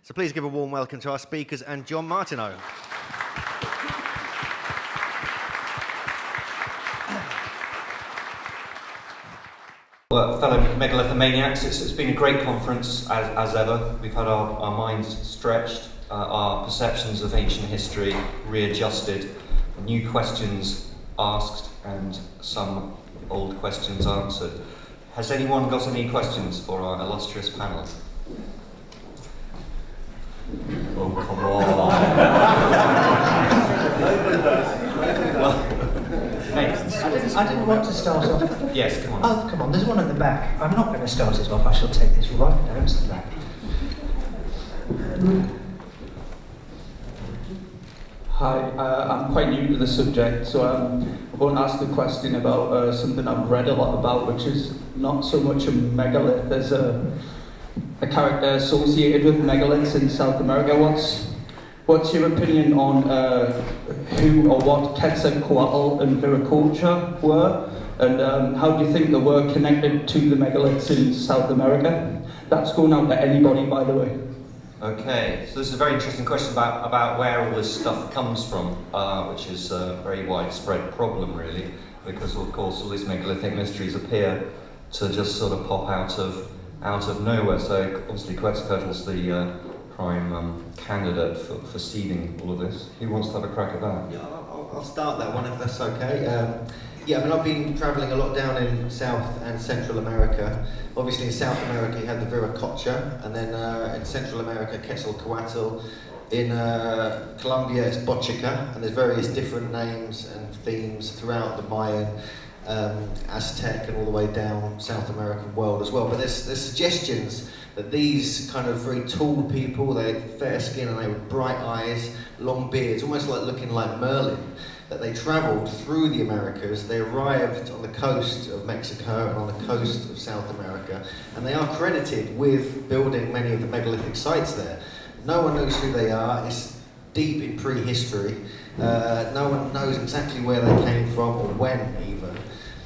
So please give a warm welcome to our speakers and John Martineau. Well, fellow Megalithomaniacs, it's been a great conference as ever. We've had our minds stretched, our perceptions of ancient history readjusted, new questions asked, and some old questions answered. Has anyone got any questions for our illustrious panel? Oh, come on. I didn't want to start off. Yes, come on. Oh, come on, there's one at the back. I'm not going to start it off, I shall take this right down to the back. Hi, I'm quite new to the subject, so I'm going to ask a question about something I've read a lot about, which is not so much a megalith as a character associated with megaliths in South America. What's your opinion on who or what Quetzalcoatl and Viracocha were, and how do you think they were connected to the megaliths in South America? That's going out to anybody, by the way. Okay, so this is a very interesting question about where all this stuff comes from, which is a very widespread problem, really, because of course all these megalithic mysteries appear to just sort of pop out of nowhere. So obviously Quetzalcoatl's the prime candidate for seeding all of this. Who wants to have a crack at that? Yeah, I'll start that one if that's okay. Yeah, I mean, I've been travelling a lot down in South and Central America. Obviously in South America you had the Viracocha, and then in Central America Quetzalcoatl. In Colombia it's Bochica, and there's various different names and themes throughout the Mayan, Aztec, and all the way down South American world as well. But there's suggestions that these kind of very tall people, they had fair skin and they had bright eyes, long beards, almost like looking like Merlin, that they travelled through the Americas. They arrived on the coast of Mexico and on the coast of South America, and they are credited with building many of the megalithic sites there. No one knows who they are. It's deep in prehistory. No one knows exactly where they came from or when even,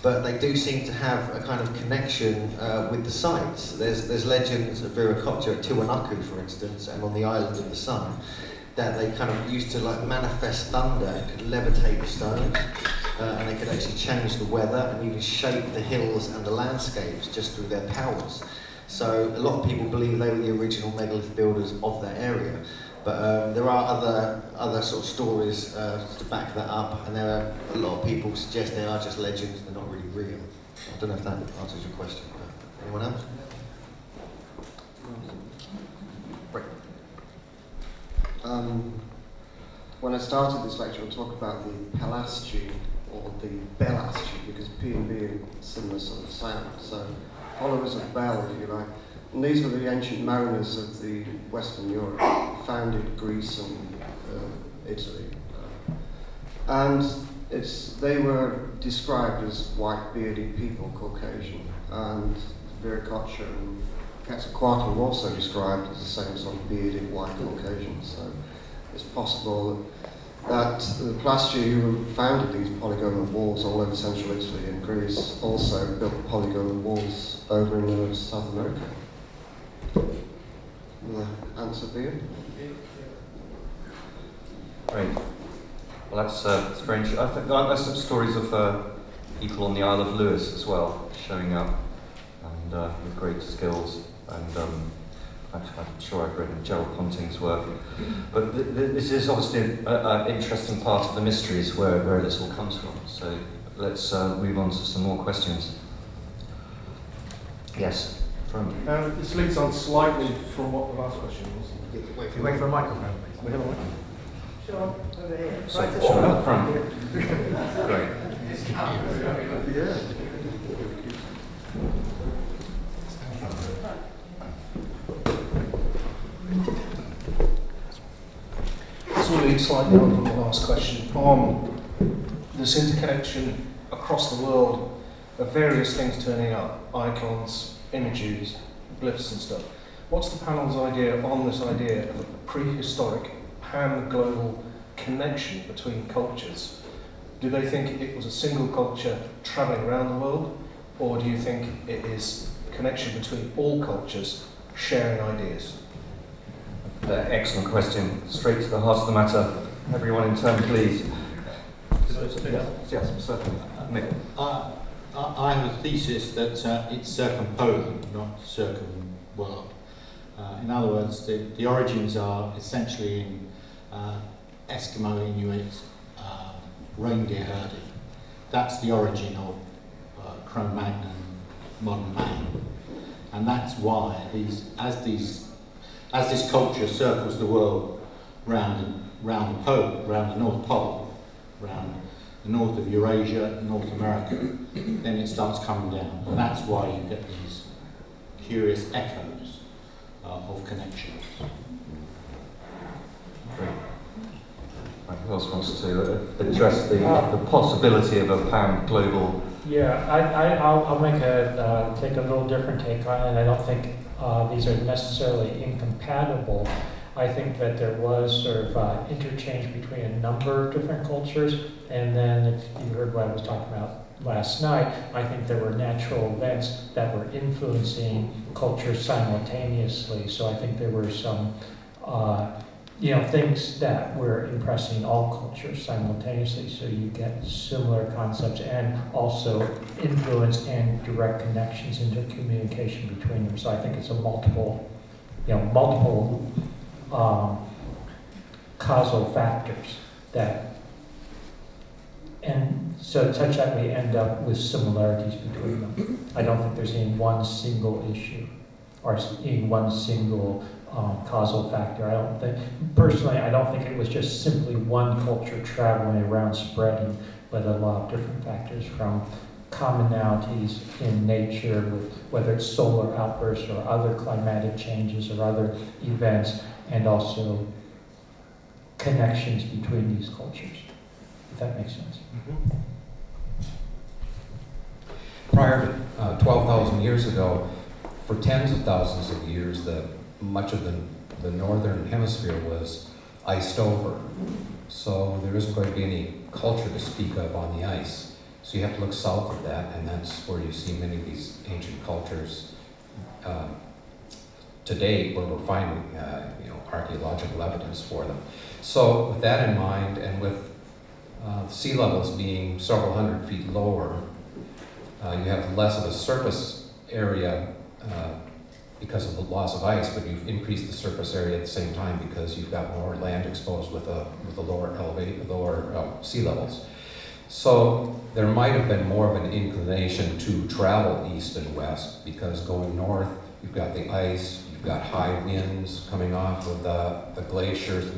but they do seem to have a kind of connection with the sites. There's legends of Viracocha at Tiwanaku, for instance, and on the island of the sun, that they kind of used to like manifest thunder and could levitate the stones, and they could actually change the weather and even shape the hills and the landscapes just through their powers. So a lot of people believe they were the original megalith builders of that area. But there are other sort of stories to back that up, and there are a lot of people suggest they are just legends, they're not really real. I don't know if that answers your question. Anyone else? Right. When I started this lecture, I'll talk about the Pelasgi or the Belasgi, because P and B are similar sort of sound. So followers of Bel, if you like. And these were the ancient mariners of the Western Europe, founded Greece and Italy. And they were described as white bearded people, Caucasian. And Viracocha and Quetzalcoatl were also described as the same sort of bearded white Caucasian. So it's possible that the Pelasgi who founded these polygonal walls all over central Italy and Greece also built polygonal walls over in South America. Answer for you? Great. Well, that's very interesting. I think there's some stories of people on the Isle of Lewis as well, showing up and with great skills. And I'm sure I've read Gerald Ponting's work. But this is obviously an interesting part of the mysteries where this all comes from. So let's move on to some more questions. Yes. This leads on slightly from what the last question was. Wait for a microphone, please. We have a microphone. Sure, over here. So, at the front. Great. Yeah. This will lead slightly on from the last question on this interconnection across the world of various things turning up, icons, images, glyphs and stuff. What's the panel's idea on this idea of a prehistoric, pan-global connection between cultures? Do they think it was a single culture travelling around the world, or do you think it is a connection between all cultures sharing ideas? Excellent question. Straight to the heart of the matter. Everyone in turn, please. Yes, certainly. Nick. I have a thesis that it's circumpolar, not circumworld. In other words, the origins are essentially in Eskimo Inuit reindeer herding. That's the origin of Cro-Magnon, modern man, and that's why as this culture circles the world round the pole, round the North Pole, round the north of Eurasia, North America, then it starts coming down, and that's why you get these curious echoes of connections. Great. Right, who else wants to address the possibility of a pan-global? Yeah, I'll make take a little different take on it. I don't think these are necessarily incompatible. I think that there was sort of interchange between a number of different cultures, and then if you heard what I was talking about last night, I think there were natural events that were influencing cultures simultaneously. So I think there were some things that were impressing all cultures simultaneously, so you get similar concepts and also influence and direct connections into communication between them. So I think it's a multiple causal factors and so such that we end up with similarities between them. I don't think there's any one single issue or any one single causal factor. I don't think it was just simply one culture traveling around spreading, but a lot of different factors, from commonalities in nature, with whether it's solar outbursts or other climatic changes or other events, and also connections between these cultures, if that makes sense. Mm-hmm. Prior to 12,000 years ago, for tens of thousands of years, much of the northern hemisphere was iced over. So there isn't going to be any culture to speak of on the ice. So you have to look south of that, and that's where you see many of these ancient cultures today, where we're finding archaeological evidence for them. So with that in mind, and with sea levels being several hundred feet lower, you have less of a surface area because of the loss of ice, but you've increased the surface area at the same time because you've got more land exposed with the lower sea levels. So there might have been more of an inclination to travel east and west, because going north, you've got the ice, you've got high winds coming off of the glaciers.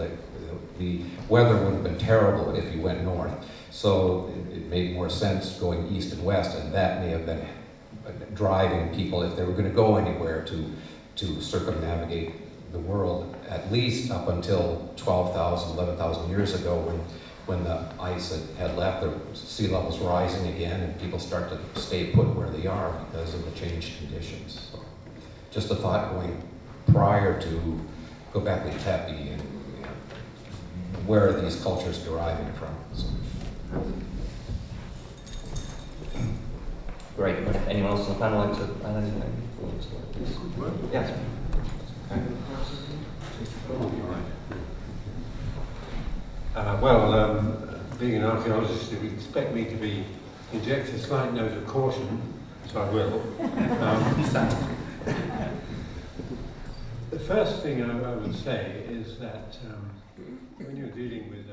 The weather would have been terrible if you went north. So it made more sense going east and west, and that may have been driving people, if they were going to go anywhere, to circumnavigate the world, at least up until 12,000, 11,000 years ago, when the ice had left, the sea levels rising again, and people start to stay put where they are because of the changed conditions. So just a thought going prior to Göbekli Tepe, and where are these cultures deriving from? So. Great. Anyone else on the panel like to add anything? Yes. Okay. Being an archaeologist, you would expect me to inject a slight note of caution, so I will. The first thing I would say is that when you're dealing with